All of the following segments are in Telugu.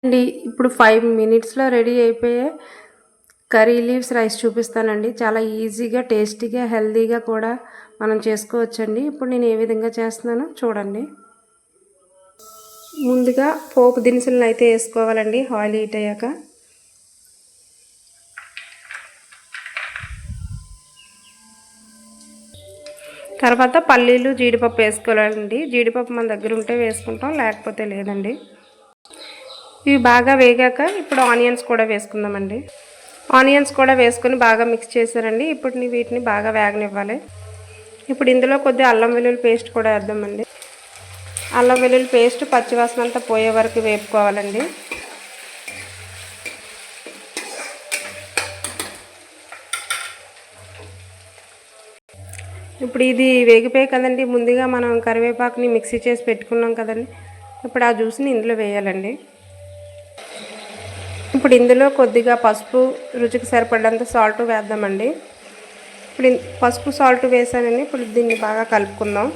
అండి ఇప్పుడు 5 మినిట్స్‌లో రెడీ అయిపోయే కర్రీ లీవ్స్ రైస్ చూపిస్తానండి. చాలా ఈజీగా, టేస్టీగా, హెల్తీగా కూడా మనం చేసుకోవచ్చండి. ఇప్పుడు నేను ఏ విధంగా చేస్తున్నానో చూడండి. ముందుగా పోపు దినుసులను అయితే వేసుకోవాలండి ఆయిల్ హీట్ అయ్యాక. తర్వాత పల్లీలు, జీడిపప్పు వేసుకోవాలండి. జీడిపప్పు మన దగ్గర ఉంటే వేసుకుంటాం, లేకపోతే లేదండి. ఇవి బాగా వేగాక ఇప్పుడు ఆనియన్స్ కూడా వేసుకుందామండి. ఆనియన్స్ కూడా వేసుకొని బాగా మిక్స్ చేశారండి. ఇప్పుడు వీటిని బాగా వేగనివ్వాలి. ఇప్పుడు ఇందులో కొద్దిగా అల్లం వెల్లుల్లి పేస్ట్ కూడా వేద్దామండి. అల్లం వెల్లుల్లి పేస్ట్ పచ్చివాసన అంతా పోయే వరకు వేపుకోవాలండి. ఇప్పుడు ఇది వేగిపోయి కదండి, ముందుగా మనం కరివేపాకుని మిక్సీ చేసి పెట్టుకున్నాం కదండి, ఇప్పుడు ఆ జ్యూస్ని ఇందులో వేయాలండి. ఇప్పుడు ఇందులో కొద్దిగా పసుపు, రుచికి సరిపడంత సాల్ట్ వేద్దామండి. ఇప్పుడు పసుపు సాల్ట్ వేసానండి. ఇప్పుడు దీన్ని బాగా కలుపుకుందాం.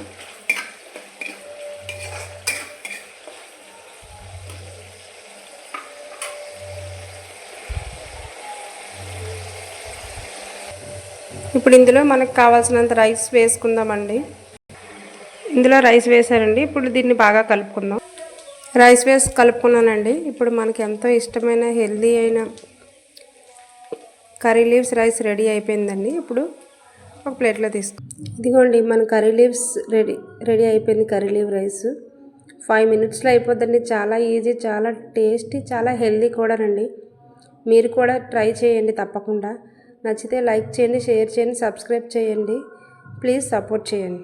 ఇప్పుడు ఇందులో మనకు కావాల్సినంత రైస్ వేసుకుందామండి. ఇందులో రైస్ వేసానండి. ఇప్పుడు దీన్ని బాగా కలుపుకుందాం. రైస్ వేసి కలుపుకున్నానండి. ఇప్పుడు మనకి ఎంతో ఇష్టమైన హెల్దీ అయిన కర్రీ లీవ్స్ రైస్ రెడీ అయిపోయిందండి. ఇప్పుడు ఒక ప్లేట్లో ఇదిగోండి మన కర్రీ లీవ్స్ రెడీ అయిపోయింది. కర్రీ లీవ్ రైస్ 5 మినిట్స్లో అయిపోద్దండి. చాలా ఈజీ, చాలా టేస్టీ, చాలా హెల్దీ కూడానండి. మీరు కూడా ట్రై చేయండి తప్పకుండా. నచ్చితే లైక్ చేయండి, షేర్ చేయండి, సబ్స్క్రైబ్ చేయండి. ప్లీజ్ సపోర్ట్ చేయండి.